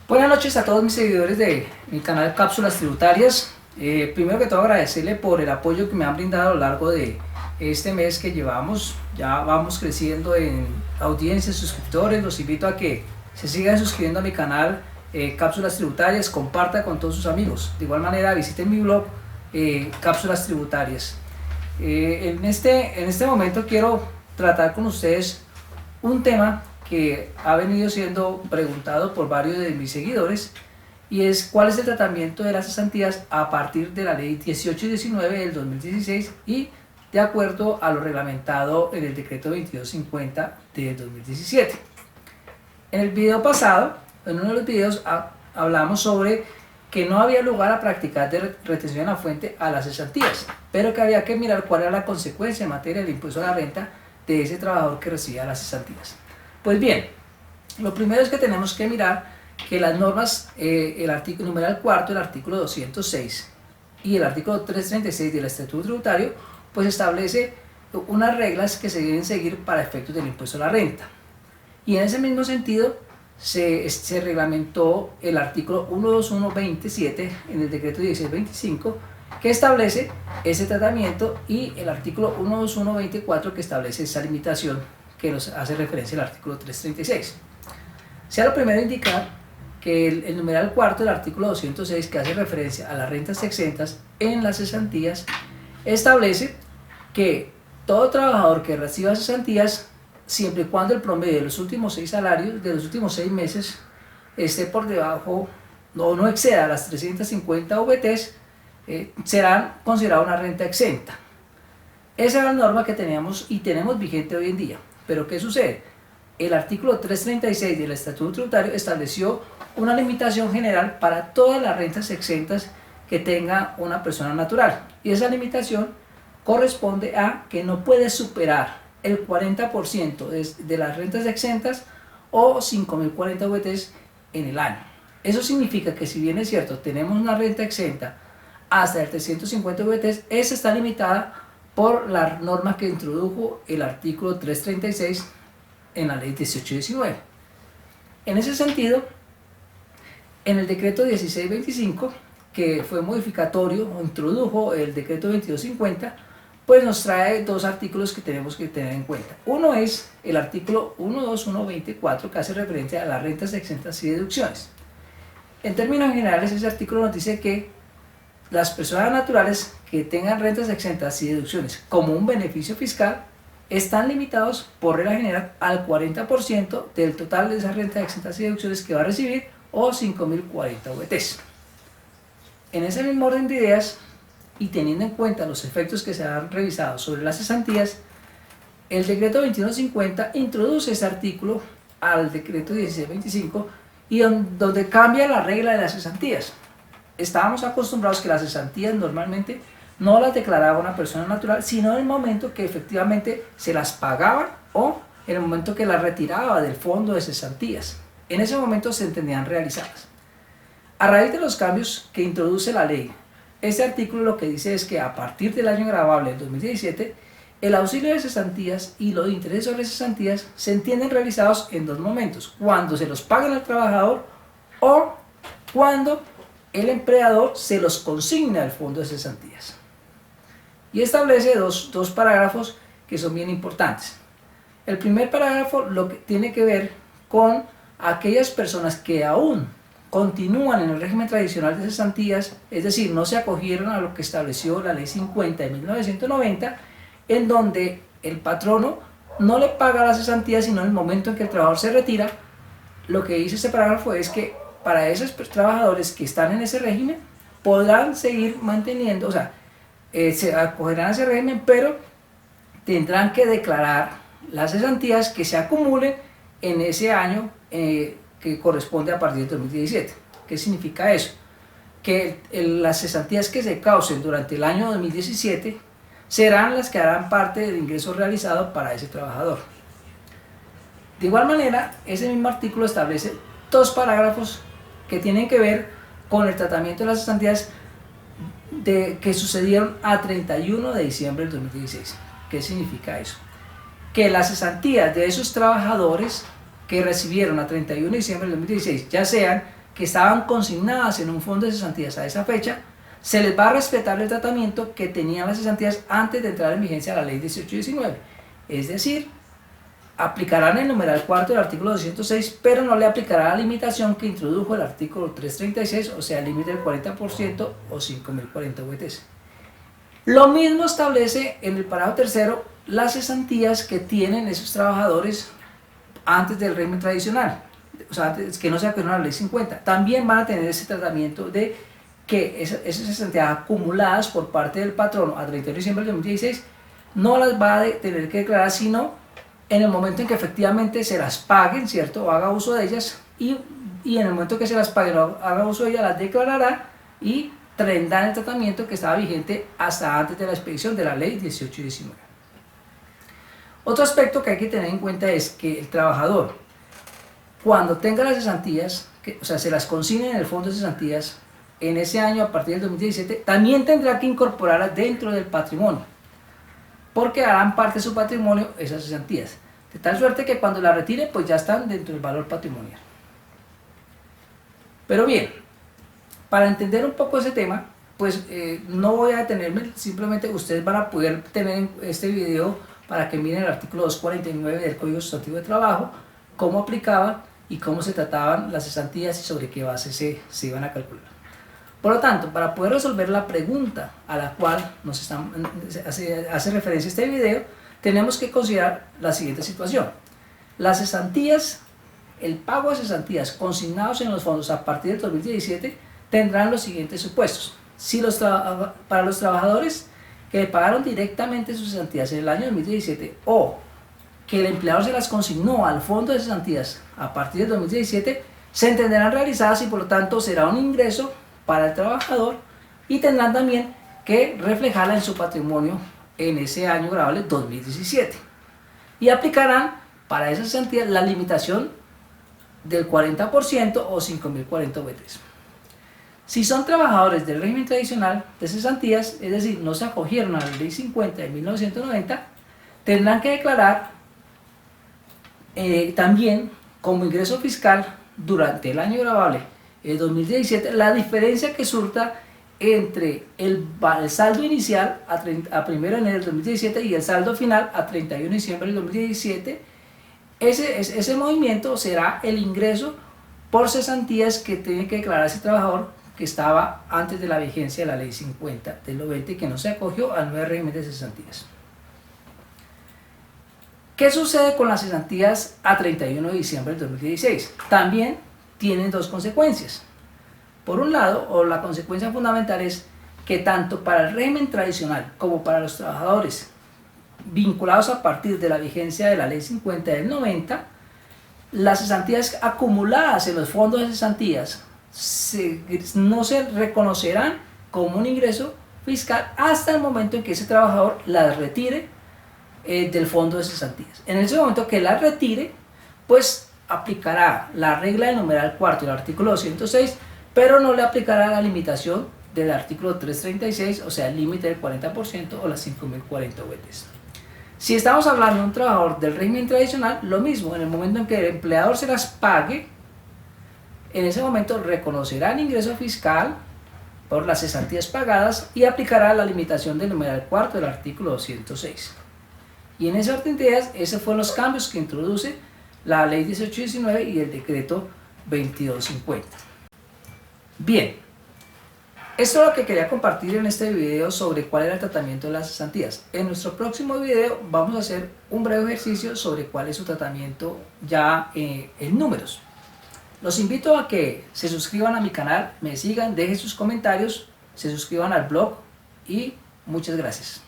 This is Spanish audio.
Buenas noches a todos mis seguidores de mi canal Cápsulas Tributarias. Primero que todo agradecerle por el apoyo que me han brindado a lo largo de este mes que llevamos. Ya vamos creciendo en audiencias, suscriptores. Los invito a que se sigan suscribiendo a mi canal Cápsulas Tributarias, comparta con todos sus amigos. De igual manera visiten mi blog Cápsulas Tributarias. En este momento quiero tratar con ustedes un tema que ha venido siendo preguntado por varios de mis seguidores, y es cuál es el tratamiento de las cesantías a partir de la ley 1819 del 2016 y de acuerdo a lo reglamentado en el decreto 2250 del 2017. En el video pasado, en uno de los videos, hablamos sobre que no había lugar a practicar de retención en la fuente a las cesantías, pero que había que mirar cuál era la consecuencia en materia del impuesto a la renta de ese trabajador que recibía las cesantías. Pues bien, lo primero es que tenemos que mirar que las normas, el artículo numeral cuarto, el artículo 206 y el artículo 336 del Estatuto Tributario, pues establece unas reglas que se deben seguir para efectos del impuesto a la renta. Y en ese mismo sentido se reglamentó el artículo 12127 en el decreto 1625, que establece ese tratamiento, y el artículo 12124 que establece esa limitación que nos hace referencia al artículo 336. Sea lo primero indicar que el numeral cuarto del artículo 206, que hace referencia a las rentas exentas en las cesantías, establece que todo trabajador que reciba cesantías, siempre y cuando el promedio de los últimos 6 salarios de los últimos 6 meses esté por debajo o no exceda las 350 VTs, serán considerados una renta exenta. Esa es la norma que teníamos y tenemos vigente hoy en día. Pero ¿qué sucede? El artículo 336 del Estatuto Tributario estableció una limitación general para todas las rentas exentas que tenga una persona natural, y esa limitación corresponde a que no puede superar el 40% de las rentas exentas o 5.040 VTs en el año. Eso significa que, si bien es cierto, tenemos una renta exenta hasta el 350 VTs, esa está limitada por la norma que introdujo el artículo 336 en la ley 1819. En ese sentido, en el decreto 1625, que fue modificatorio o introdujo el decreto 2250, pues nos trae dos artículos que tenemos que tener en cuenta. Uno es el artículo 12124, que hace referencia a las rentas exentas y deducciones. En términos generales, ese artículo nos dice que las personas naturales que tengan rentas exentas y deducciones como un beneficio fiscal están limitados por regla general al 40% del total de esas rentas exentas y deducciones que va a recibir, o 5.040 VTs. En ese mismo orden de ideas, y teniendo en cuenta los efectos que se han revisado sobre las cesantías, el decreto 2150 introduce ese artículo al decreto 1625 y donde cambia la regla de las cesantías. Estábamos acostumbrados que las cesantías normalmente no las declaraba una persona natural, sino en el momento que efectivamente se las pagaban o en el momento que las retiraba del fondo de cesantías. En ese momento se entendían realizadas. A raíz de los cambios que introduce la ley, este artículo lo que dice es que a partir del año gravable del 2017, el auxilio de cesantías y los intereses sobre cesantías se entienden realizados en dos momentos: cuando se los pagan al trabajador o cuando el empleador se los consigna al fondo de cesantías. Y establece dos parágrafos que son bien importantes. El primer parágrafo lo que tiene que ver con aquellas personas que aún continúan en el régimen tradicional de cesantías, es decir, no se acogieron a lo que estableció la ley 50 de 1990, en donde el patrono no le paga las cesantías sino en el momento en que el trabajador se retira. Lo que dice este parágrafo es que para esos trabajadores que están en ese régimen podrán seguir manteniendo, o sea, se acogerán a ese régimen, pero tendrán que declarar las cesantías que se acumulen en ese año que corresponde a partir del 2017. ¿Qué significa eso? Que las cesantías que se causen durante el año 2017 serán las que harán parte del ingreso realizado para ese trabajador. De igual manera, ese mismo artículo establece dos parágrafos que tienen que ver con el tratamiento de las cesantías que sucedieron a 31 de diciembre del 2016. ¿Qué significa eso? Que las cesantías de esos trabajadores que recibieron a 31 de diciembre del 2016, ya sean que estaban consignadas en un fondo de cesantías a esa fecha, se les va a respetar el tratamiento que tenían las cesantías antes de entrar en vigencia la ley 1819. Es decir, aplicarán el numeral cuarto del artículo 206, pero no le aplicará la limitación que introdujo el artículo 336, o sea, el límite del 40% o 5.040 VTs. Lo mismo establece en el párrafo tercero las cesantías que tienen esos trabajadores antes del régimen tradicional, o sea, que no se acogieron a la ley 50. También van a tener ese tratamiento de que esas cesantías acumuladas por parte del patrono a 31 de diciembre del 2016 no las va a tener que declarar, sino en el momento en que efectivamente se las paguen, ¿cierto? O haga uso de ellas, y en el momento que se las paguen o haga uso de ellas, las declarará y tendrán el tratamiento que estaba vigente hasta antes de la expedición de la ley 1819. Otro aspecto que hay que tener en cuenta es que el trabajador, cuando tenga las cesantías, o sea, se las consigne en el fondo de cesantías, en ese año a partir del 2017, también tendrá que incorporarlas dentro del patrimonio, porque harán parte de su patrimonio esas cesantías, de tal suerte que cuando las retire, pues ya están dentro del valor patrimonial. Pero bien, para entender un poco ese tema, pues no voy a detenerme, simplemente ustedes van a poder tener este video para que miren el artículo 249 del Código Sustantivo de Trabajo, cómo aplicaban y cómo se trataban las cesantías y sobre qué base se iban a calcular. Por lo tanto, para poder resolver la pregunta a la cual hace referencia este video, tenemos que considerar la siguiente situación. Las cesantías, el pago de cesantías consignados en los fondos a partir del 2017 tendrán los siguientes supuestos. Si para los trabajadores que pagaron directamente sus cesantías en el año 2017 o que el empleador se las consignó al fondo de cesantías a partir del 2017, se entenderán realizadas y por lo tanto será un ingreso para el trabajador y tendrán también que reflejarla en su patrimonio en ese año gravable 2017 y aplicarán para esas cesantías la limitación del 40% o 5.040 VTs. Si son trabajadores del régimen tradicional de cesantías, es decir, no se acogieron a la ley 50 de 1990, tendrán que declarar también como ingreso fiscal durante el año gravable 2017 la diferencia que surta entre el saldo inicial a 1 de enero del 2017 y el saldo final a 31 de diciembre del 2017. Ese movimiento será el ingreso por cesantías que tiene que declarar ese trabajador que estaba antes de la vigencia de la ley 50 del 90 y que no se acogió al nuevo régimen de cesantías. ¿Qué sucede con las cesantías a 31 de diciembre del 2016? También tienen dos consecuencias. Por un lado, o la consecuencia fundamental es que tanto para el régimen tradicional como para los trabajadores vinculados a partir de la vigencia de la ley 50 del 90, las cesantías acumuladas en los fondos de cesantías no se reconocerán como un ingreso fiscal hasta el momento en que ese trabajador las retire del fondo de cesantías. En ese momento que las retire, pues aplicará la regla del numeral cuarto del artículo 206, pero no le aplicará la limitación del artículo 336, o sea, el límite del 40% o las 5.040 VTs. Si estamos hablando de un trabajador del régimen tradicional, lo mismo, en el momento en que el empleador se las pague, en ese momento reconocerá el ingreso fiscal por las cesantías pagadas y aplicará la limitación del numeral cuarto del artículo 206. Y en ese orden de ideas, esos fueron los cambios que introduce la ley 1819 y el decreto 2250. Bien, esto es lo que quería compartir en este video sobre cuál era el tratamiento de las cesantías. En nuestro próximo video vamos a hacer un breve ejercicio sobre cuál es su tratamiento ya en números. Los invito a que se suscriban a mi canal, me sigan, dejen sus comentarios, se suscriban al blog y muchas gracias.